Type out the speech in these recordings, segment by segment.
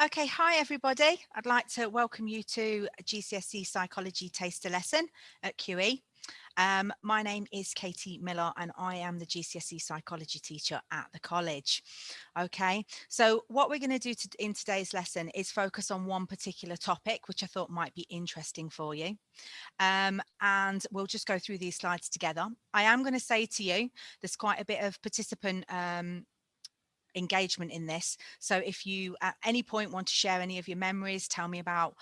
Okay, hi everybody. I'd like to welcome you to a GCSE Psychology Taster Lesson at QE. My name is Katie Miller and I am the GCSE Psychology teacher at the college. Okay, so what we're going to do in today's lesson is focus on one particular topic, which I thought might be interesting for you. And we'll just go through these slides together. I am going to say to you, there's quite a bit of participant engagement in this. So if you at any point want to share any of your memories, tell me about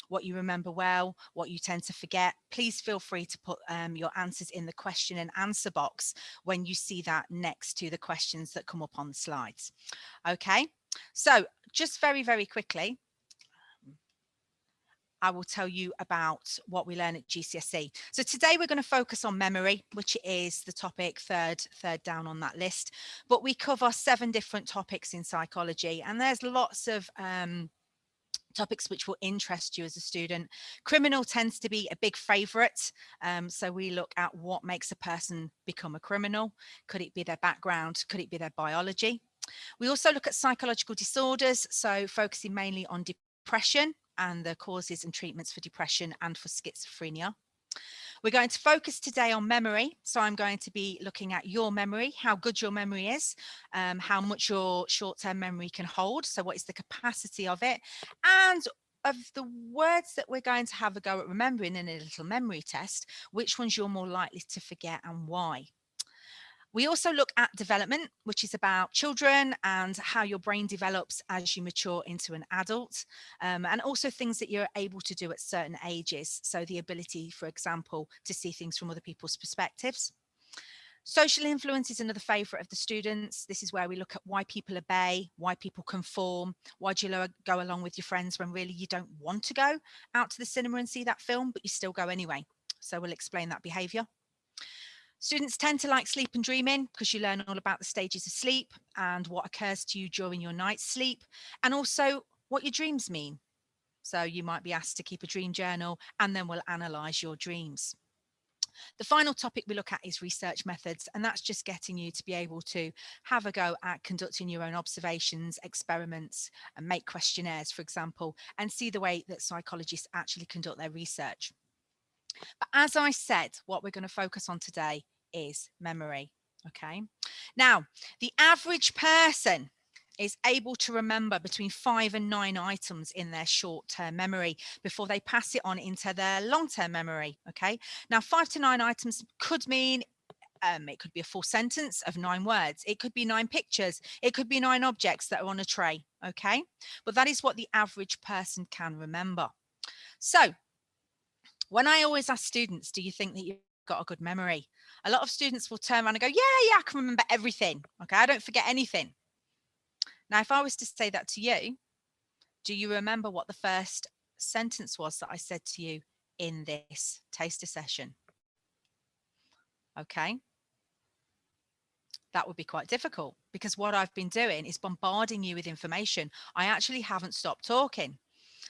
what you remember well, what you tend to forget, please feel free to put your answers in the question and answer box when you see that next to the questions that come up on the slides. Okay, so just very, very quickly, I will tell you about what we learn at GCSE. So today we're going to focus on memory, which is the topic third down on that list. But we cover 7 different topics in psychology, and there's lots of topics which will interest you as a student. Criminal tends to be a big favourite. So we look at what makes a person become a criminal. Could it be their background? Could it be their biology? We also look at psychological disorders, so focusing mainly on depression and the causes and treatments for depression and for schizophrenia. We're going to focus today on memory. So I'm going to be looking at your memory, how good your memory is, how much your short-term memory can hold. So what is the capacity of it? And of the words that we're going to have a go at remembering in a little memory test, which ones you're more likely to forget and why? We also look at development, which is about children and how your brain develops as you mature into an adult, and also things that you're able to do at certain ages. So the ability, for example, to see things from other people's perspectives. Social influence is another favourite of the students. This is where we look at why people obey, why people conform, why do you go along with your friends when really you don't want to go out to the cinema and see that film, but you still go anyway. So we'll explain that behaviour. Students tend to like sleep and dreaming because you learn all about the stages of sleep and what occurs to you during your night's sleep, and also what your dreams mean. So you might be asked to keep a dream journal and then we'll analyse your dreams. The final topic we look at is research methods, and that's just getting you to be able to have a go at conducting your own observations, experiments, and make questionnaires, for example, and see the way that psychologists actually conduct their research. But as I said, what we're going to focus on today is memory. Okay. Now, the average person is able to remember between 5 and 9 items in their short-term memory before they pass it on into their long-term memory. Okay. Now, 5 to 9 items could mean it could be a full sentence of 9 words. It could be 9 pictures. It could be 9 objects that are on a tray. Okay. But that is what the average person can remember. So when I always ask students, do you think that you've got a good memory? A lot of students will turn around and go, yeah, I can remember everything. Okay, I don't forget anything. Now, if I was to say that to you, do you remember what the first sentence was that I said to you in this taster session? Okay, that would be quite difficult because what I've been doing is bombarding you with information. I actually haven't stopped talking.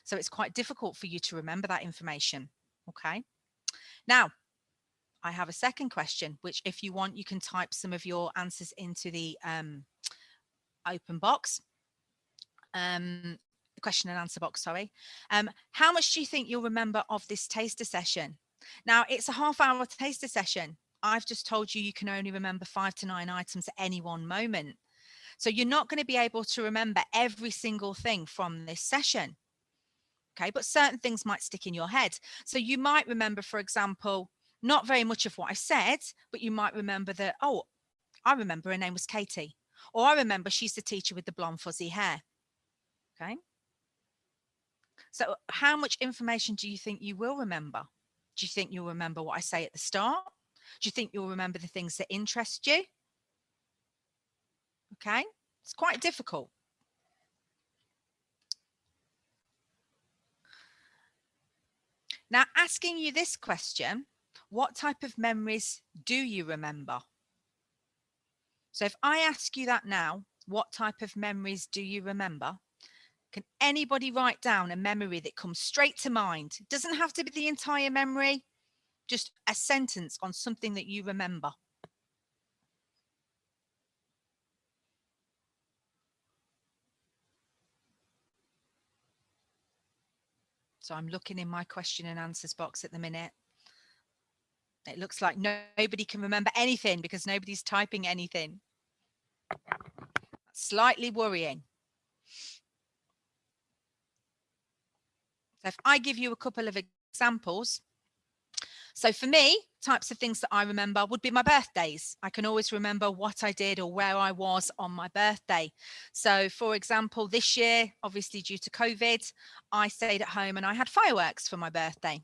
So it's quite difficult for you to remember that information. Okay, now, I have a second question, which if you want, you can type some of your answers into the open box, question and answer box, sorry. How much do you think you'll remember of this taster session? Now, it's a half-hour taster session. I've just told you can only remember 5 to 9 items at any one moment. So you're not going to be able to remember every single thing from this session. Okay, but certain things might stick in your head. So you might remember, for example, not very much of what I said, but you might remember that, oh, I remember her name was Katie, or I remember she's the teacher with the blonde fuzzy hair. Okay. So how much information do you think you will remember? Do you think you'll remember what I say at the start? Do you think you'll remember the things that interest you? Okay. It's quite difficult. Now, asking you this question, what type of memories do you remember? So if I ask you that now, what type of memories do you remember? Can anybody write down a memory that comes straight to mind? It doesn't have to be the entire memory, just a sentence on something that you remember. So I'm looking in my question and answers box at the minute. It looks like nobody can remember anything because nobody's typing anything. Slightly worrying. So if I give you a couple of examples. So for me, types of things that I remember would be my birthdays. I can always remember what I did or where I was on my birthday. So for example, this year, obviously due to COVID, I stayed at home and I had fireworks for my birthday.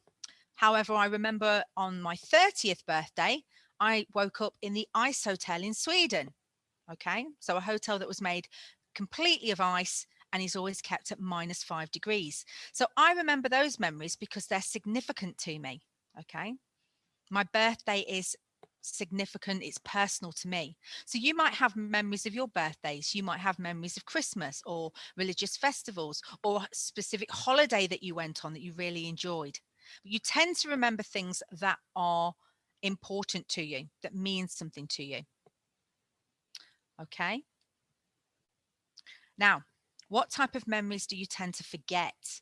However, I remember on my 30th birthday, I woke up in the ice hotel in Sweden. Okay, so a hotel that was made completely of ice and is always kept at -5 degrees. So I remember those memories because they're significant to me. Okay, my birthday is significant, it's personal to me. So you might have memories of your birthdays, you might have memories of Christmas or religious festivals or a specific holiday that you went on that you really enjoyed. But you tend to remember things that are important to you, that means something to you. Okay. Now, what type of memories do you tend to forget?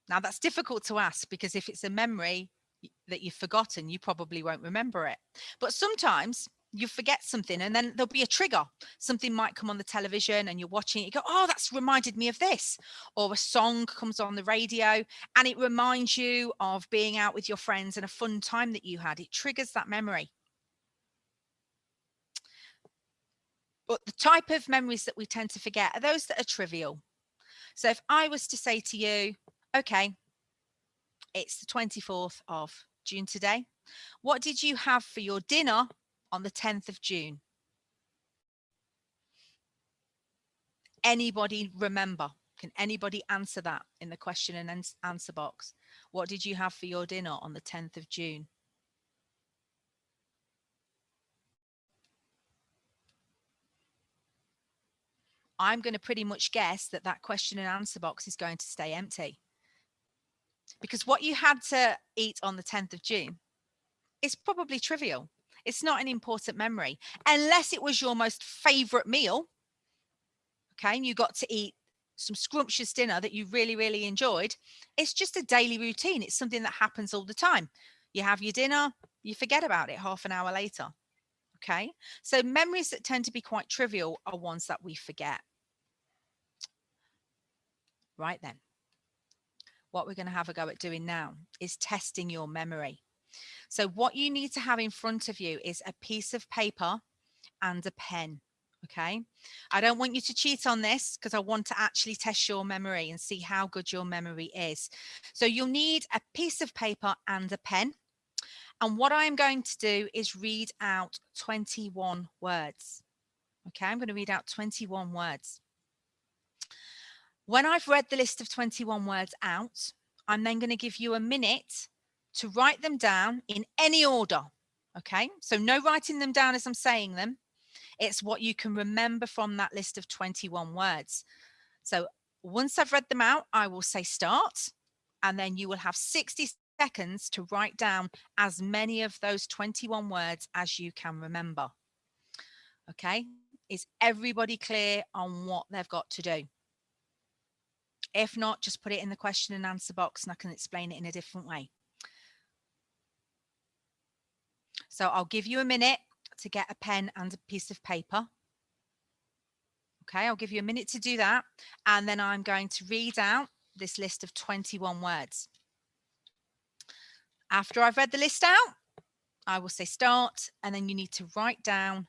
Now, that's difficult to ask because if it's a memory that you've forgotten, you probably won't remember it. But sometimes you forget something and then there'll be a trigger. Something might come on the television and you're watching it, you go, oh, that's reminded me of this. Or a song comes on the radio and it reminds you of being out with your friends and a fun time that you had. It triggers that memory. But the type of memories that we tend to forget are those that are trivial. So if I was to say to you, okay, it's the 24th of June today. What did you have for your dinner on the 10th of June? Anybody remember? Can anybody answer that in the question and answer box? What did you have for your dinner on the 10th of June? I'm going to pretty much guess that that question and answer box is going to stay empty. Because what you had to eat on the 10th of June is probably trivial. It's not an important memory, unless it was your most favorite meal. Okay, and you got to eat some scrumptious dinner that you really, really enjoyed. It's just a daily routine. It's something that happens all the time. You have your dinner, you forget about it half an hour later. Okay, so memories that tend to be quite trivial are ones that we forget. Right then, what we're going to have a go at doing now is testing your memory. So what you need to have in front of you is a piece of paper and a pen. Okay, I don't want you to cheat on this because I want to actually test your memory and see how good your memory is. So you'll need a piece of paper and a pen. And what I'm going to do is read out 21 words. Okay, I'm going to read out 21 words. When I've read the list of 21 words out, I'm then going to give you a minute to write them down in any order. Okay, so no writing them down as I'm saying them. It's what you can remember from that list of 21 words. So once I've read them out, I will say start, and then you will have 60 seconds to write down as many of those 21 words as you can remember. Okay, is everybody clear on what they've got to do? If not, just put it in the question and answer box and I can explain it in a different way. So I'll give you a minute to get a pen and a piece of paper. Okay, I'll give you a minute to do that. And then I'm going to read out this list of 21 words. After I've read the list out, I will say start, and then you need to write down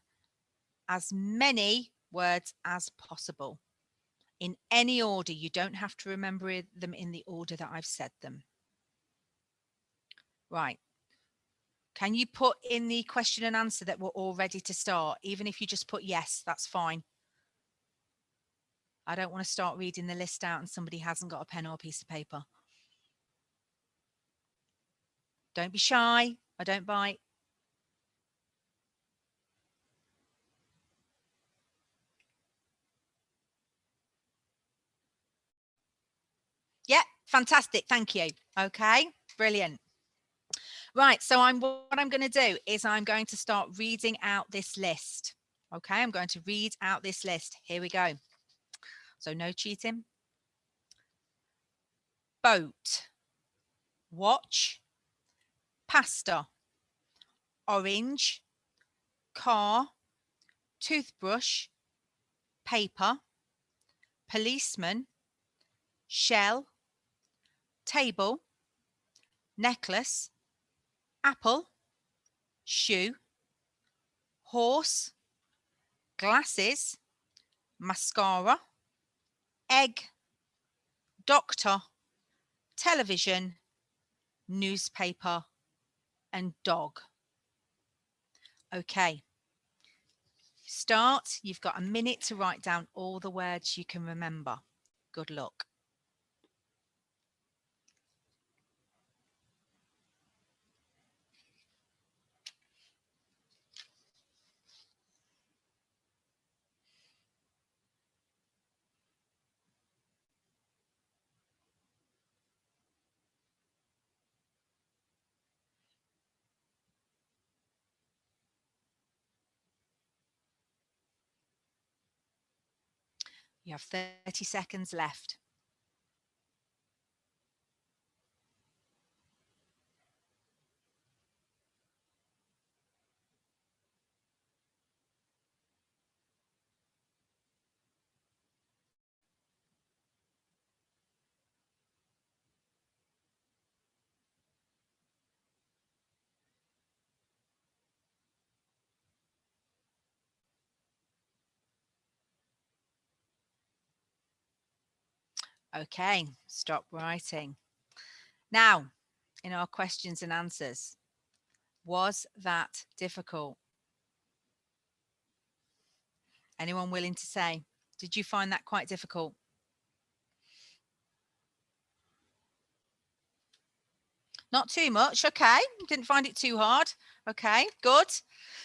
as many words as possible in any order. You don't have to remember them in the order that I've said them. Right. Can you put in the question and answer that we're all ready to start? Even if you just put yes, that's fine. I don't want to start reading the list out and somebody hasn't got a pen or a piece of paper. Don't be shy. I don't bite. Yeah, fantastic. Thank you. Okay, brilliant. Right, so what I'm going to do is I'm going to start reading out this list. Okay, I'm going to read out this list. Here we go. So no cheating. boat, watch, pasta, orange, car, toothbrush, paper, policeman, shell, table, necklace, apple, shoe, horse, glasses, mascara, egg, doctor, television, newspaper, and dog. Okay. Start. You've got a minute to write down all the words you can remember. Good luck. You have 30 seconds left. Okay, stop writing. Now, in our questions and answers, was that difficult? Anyone willing to say? Did you find that quite difficult? Not too much. Okay. Didn't find it too hard. Okay, good.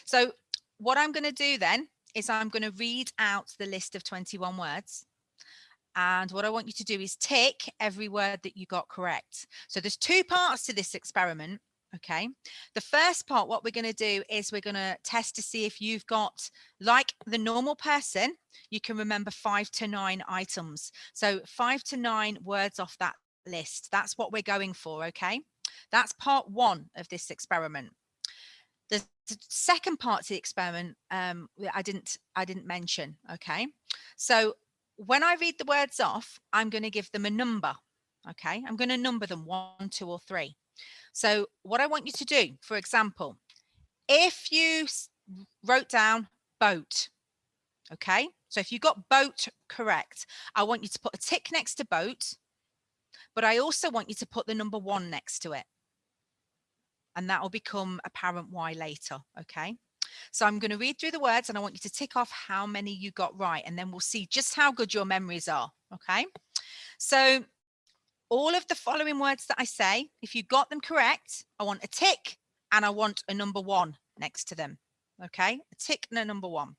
So what I'm going to do then is I'm going to read out the list of 21 words. And what I want you to do is tick every word that you got correct. So there's two parts to this experiment. Okay. The first part, what we're going to do is we're going to test to see if you've got, like the normal person, you can remember 5 to 9 items. So 5 to 9 words off that list. That's what we're going for. Okay. That's part one of this experiment. The second part to the experiment, I didn't mention. Okay. So when I read the words off, I'm going to give them a number. Okay. I'm going to number them 1, 2, or 3. So what I want you to do, for example, if you wrote down boat, okay, so if you got boat correct, I want you to put a tick next to boat, but I also want you to put the number 1 next to it. And that will become apparent why later, okay? So I'm going to read through the words and I want you to tick off how many you got right, and then we'll see just how good your memories are, okay? So all of the following words that I say, if you got them correct, I want a tick and I want a number 1 next to them. Okay, a tick and a number 1.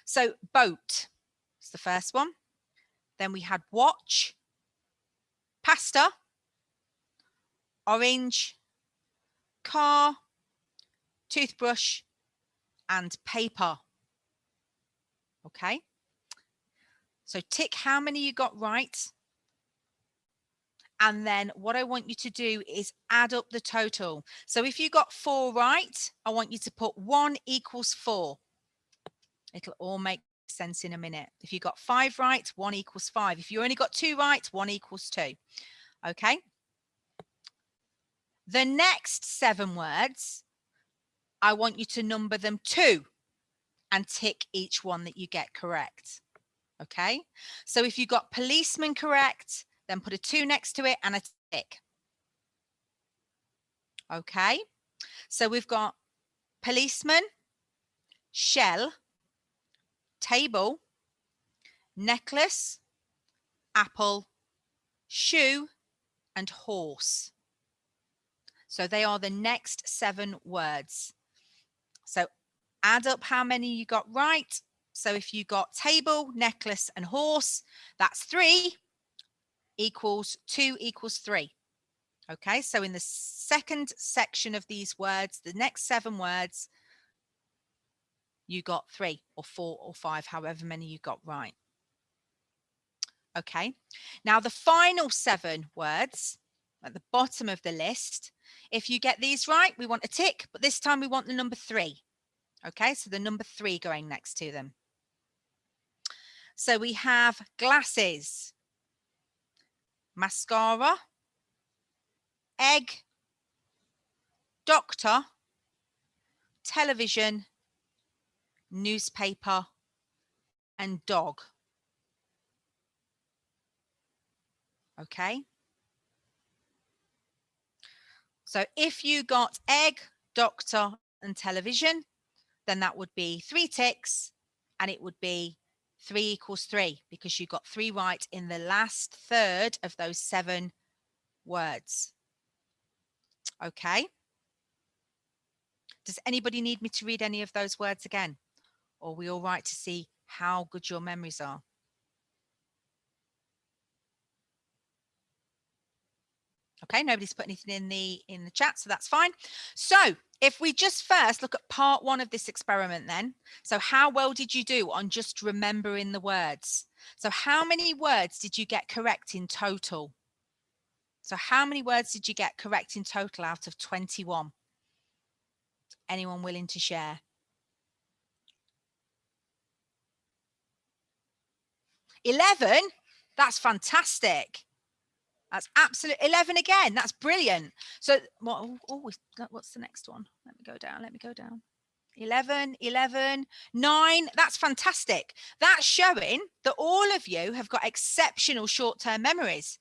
So boat is the first one. Then we had watch, pasta, orange, car, toothbrush, and paper. Okay, so tick how many you got right. And then what I want you to do is add up the total. So if you got 4 right, I want you to put 1 equals 4. It'll all make sense in a minute. If you got 5 right, 1 equals 5. If you only got 2 right, 1 equals 2. Okay. The next 7 words, I want you to number them 2 and tick each one that you get correct. Okay. So if you got policeman correct, then put a 2 next to it and a tick. Okay. So we've got policeman, shell, table, necklace, apple, shoe, and horse. So they are the next 7 words. So add up how many you got right. So if you got table, necklace, and horse, that's 3 equals 2 equals 3. Okay, so in the second section of these words, the next 7 words, you got 3 or 4 or 5, however many you got right. Okay. Now, the final 7 words at the bottom of the list, if you get these right, we want a tick, but this time we want the number 3. Okay, so the number 3 going next to them. So we have glasses, mascara, egg, doctor, television, newspaper, and dog. Okay. So if you got egg, doctor, and television, then that would be 3 ticks, and it would be 3 equals 3 because you got 3 right in the last third of those 7 words. Okay. Does anybody need me to read any of those words again? Or are we all right to see how good your memories are? Okay, nobody's put anything in the chat, so that's fine. So if we just first look at part 1 of this experiment then. So how well did you do on just remembering the words? So how many words did you get correct in total? So how many words did you get correct in total out of 21? Anyone willing to share? 11? That's fantastic. That's absolute 11 again. That's brilliant. So what's the next one? Let me go down. 11, 9. That's fantastic. That's showing that all of you have got exceptional short-term memories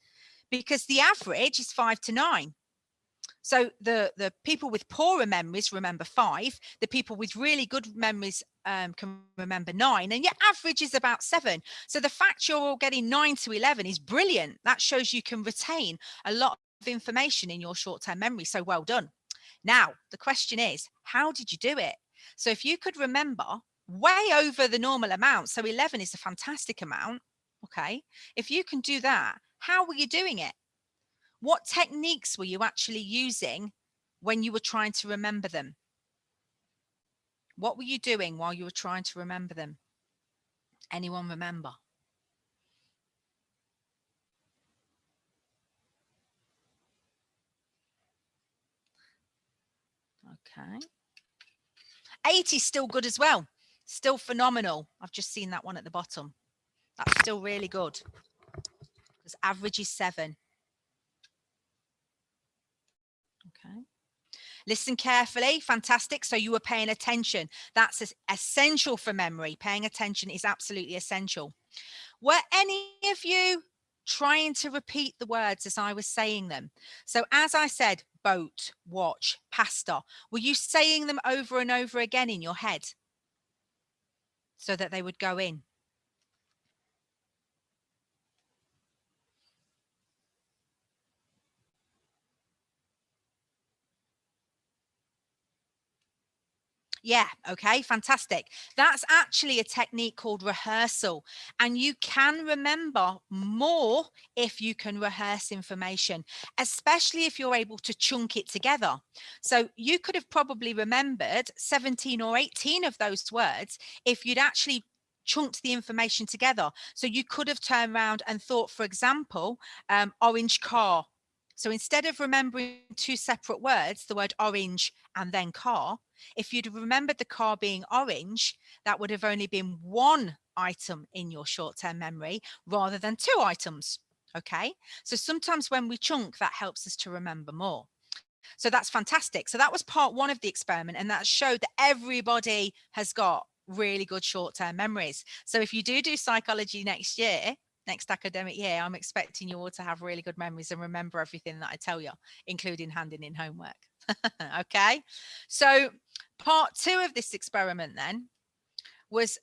because the average is 5 to 9. So the people with poorer memories remember 5. The people with really good memories can remember 9, and your average is about 7. So the fact you're all getting 9 to 11 is brilliant. That shows you can retain a lot of information in your short-term memory. So well done. Now, the question is, how did you do it? So if you could remember way over the normal amount, so 11 is a fantastic amount, okay? If you can do that, how were you doing it? What techniques were you actually using when you were trying to remember them? What were you doing while you were trying to remember them? Anyone remember? Okay. 8 is still good as well. Still phenomenal. I've just seen that one at the bottom. That's still really good. Because average is 7. Okay. Listen carefully. Fantastic. So you were paying attention. That's essential for memory. Paying attention is absolutely essential. Were any of you trying to repeat the words as I was saying them? So as I said, boat, watch, pasta, were you saying them over and over again in your head so that they would go in? Yeah, okay, fantastic. That's actually a technique called rehearsal, and you can remember more if you can rehearse information, especially if you're able to chunk it together. So you could have probably remembered 17 or 18 of those words if you'd actually chunked the information together. So you could have turned around and thought, for example, orange car. So instead of remembering 2 separate words, the word orange and then car, if you'd remembered the car being orange, that would have only been 1 item in your short-term memory rather than 2 items. Okay, so sometimes when we chunk, that helps us to remember more. So that's fantastic. So that was part 1 of the experiment, and that showed that everybody has got really good short-term memories. So if you do psychology next year, next academic year, I'm expecting you all to have really good memories and remember everything that I tell you, including handing in homework. Okay, so part 2 of this experiment then was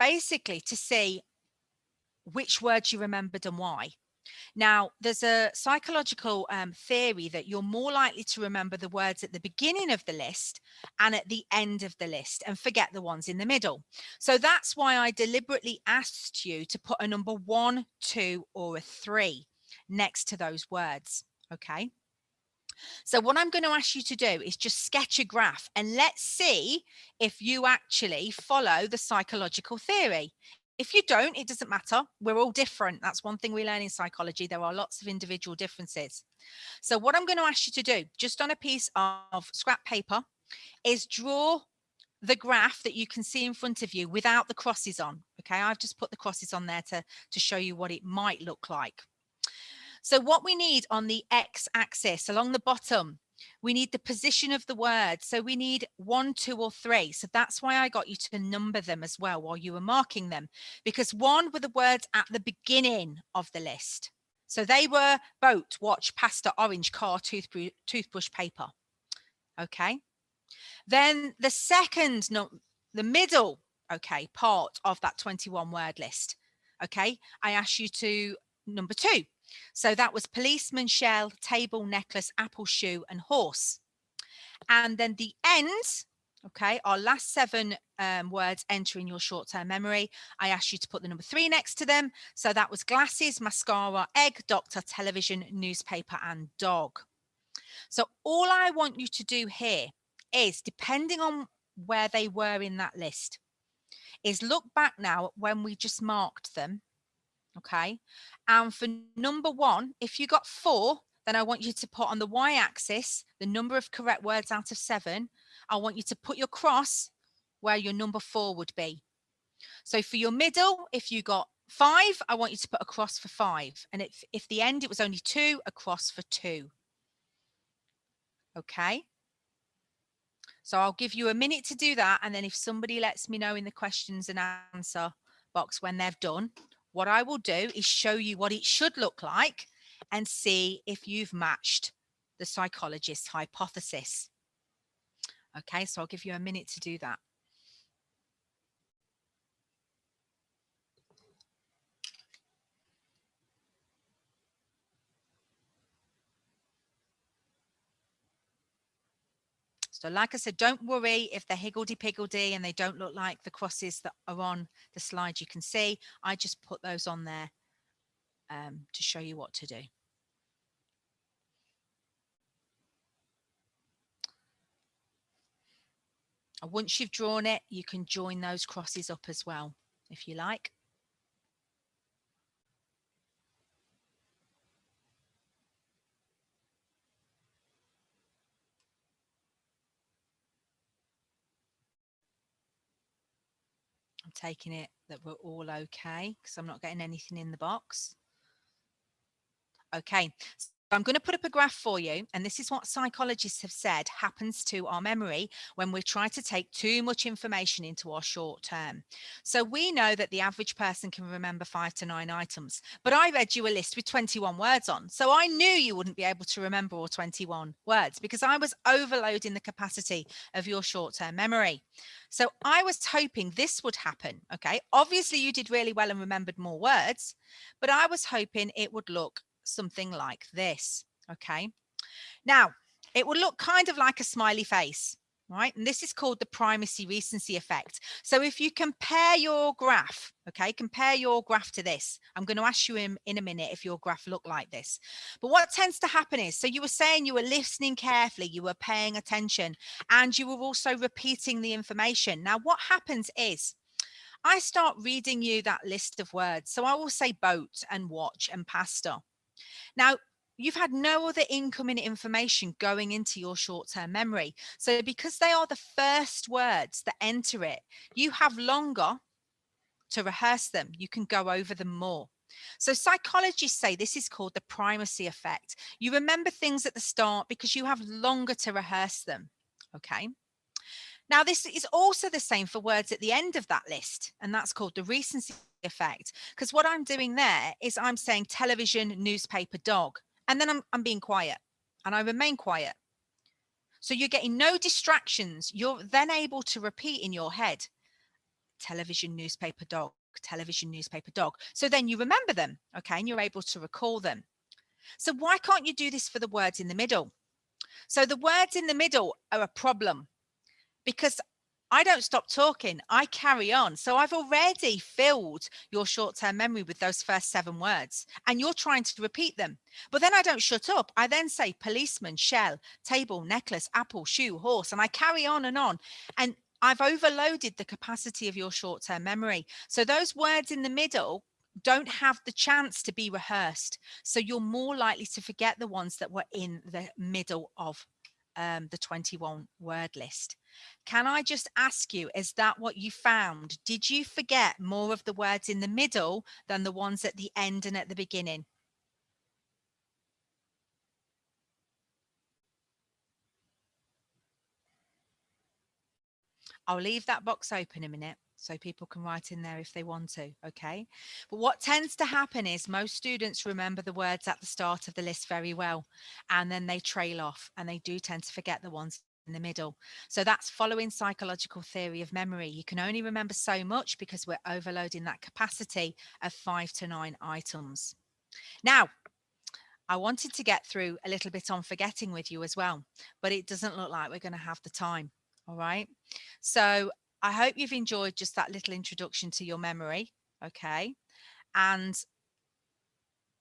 basically to see which words you remembered and why. Now, there's a psychological theory that you're more likely to remember the words at the beginning of the list and at the end of the list and forget the ones in the middle. So that's why I deliberately asked you to put a number 1, 2, or a 3 next to those words. Okay. So what I'm going to ask you to do is just sketch a graph and let's see if you actually follow the psychological theory. If you don't, it doesn't matter. We're all different. That's one thing we learn in psychology. There are lots of individual differences. So what I'm going to ask you to do, just on a piece of scrap paper, is draw the graph that you can see in front of you without the crosses on. Okay, I've just put the crosses on there to show you what it might look like. So what we need on the x-axis along the bottom, we need the position of the word. So we need 1, 2, or 3. So that's why I got you to number them as well while you were marking them, because 1 were the words at the beginning of the list. So they were boat, watch, pasta, orange, car, toothbrush, paper. Okay. Then the second, no, the middle, okay, part of that 21 word list. Okay. I asked you to number 2. So that was policeman, shell, table, necklace, apple, shoe, and horse. And then the end, okay, our last 7 words entering your short-term memory. I asked you to put the number 3 next to them. So that was glasses, mascara, egg, doctor, television, newspaper, and dog. So all I want you to do here is, depending on where they were in that list, is look back now at when we just marked them. Okay. And for number 1, if you got 4, then I want you to put on the y-axis the number of correct words out of 7. I want you to put your cross where your number 4 would be. So for your middle, if you got 5, I want you to put a cross for 5. And if the end, it was only 2, a cross for 2. Okay. So I'll give you a minute to do that. And then if somebody lets me know in the questions and answer box when they've done, what I will do is show you what it should look like and see if you've matched the psychologist's hypothesis. Okay, so I'll give you a minute to do that. So like I said, don't worry if they're higgledy-piggledy and they don't look like the crosses that are on the slide you can see. I just put those on there to show you what to do. And once you've drawn it, you can join those crosses up as well, if you like. I'm taking it that we're all okay because I'm not getting anything in the box. Okay, so I'm going to put up a graph for you, and this is what psychologists have said happens to our memory when we try to take too much information into our short term. So we know that the average person can remember 5 to 9 items, but I read you a list with 21 words on, so I knew you wouldn't be able to remember all 21 words because I was overloading the capacity of your short term memory. So I was hoping this would happen. Okay, obviously you did really well and remembered more words, but I was hoping it would look something like this. Okay. Now, it will look kind of like a smiley face, right? And this is called the primacy recency effect. So if you compare your graph, okay, compare your graph to this. I'm going to ask you in a minute if your graph looked like this. But what tends to happen is, so you were saying you were listening carefully, you were paying attention, and you were also repeating the information. Now, what happens is, I start reading you that list of words. So I will say boat and watch and pasta. Now, you've had no other incoming information going into your short-term memory. So because they are the first words that enter it, you have longer to rehearse them. You can go over them more. So psychologists say this is called the primacy effect. You remember things at the start because you have longer to rehearse them. Okay. Now, this is also the same for words at the end of that list, and that's called the recency effect. Because what I'm doing there is I'm saying television, newspaper, dog, and then I'm being quiet, and I remain quiet. So you're getting no distractions. You're then able to repeat in your head, television, newspaper, dog, television, newspaper, dog. So then you remember them, okay, and you're able to recall them. So why can't you do this for the words in the middle? So the words in the middle are a problem, because I don't stop talking. I carry on. So I've already filled your short-term memory with those first 7 words, and you're trying to repeat them. But then I don't shut up. I then say policeman, shell, table, necklace, apple, shoe, horse, and I carry on. And I've overloaded the capacity of your short-term memory. So those words in the middle don't have the chance to be rehearsed. So you're more likely to forget the ones that were in the middle of the 21 word list. Can I just ask you, is that what you found? Did you forget more of the words in the middle than the ones at the end and at the beginning? I'll leave that box open a minute so people can write in there if they want to, okay? But what tends to happen is most students remember the words at the start of the list very well, and then they trail off and they do tend to forget the ones in the middle. So that's following psychological theory of memory. You can only remember so much because we're overloading that capacity of 5 to 9 items. Now, I wanted to get through a little bit on forgetting with you as well, but it doesn't look like we're going to have the time. All right. So I hope you've enjoyed just that little introduction to your memory. Okay. And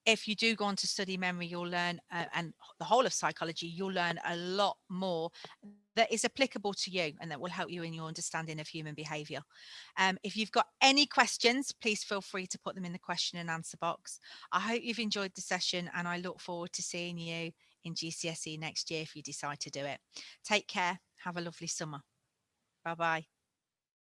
if you do go on to study memory, you'll learn, and the whole of psychology, you'll learn a lot more that is applicable to you and that will help you in your understanding of human behavior. If you've got any questions, please feel free to put them in the question and answer box. I hope you've enjoyed the session and I look forward to seeing you in GCSE next year if you decide to do it. Take care. Have a lovely summer. Bye bye.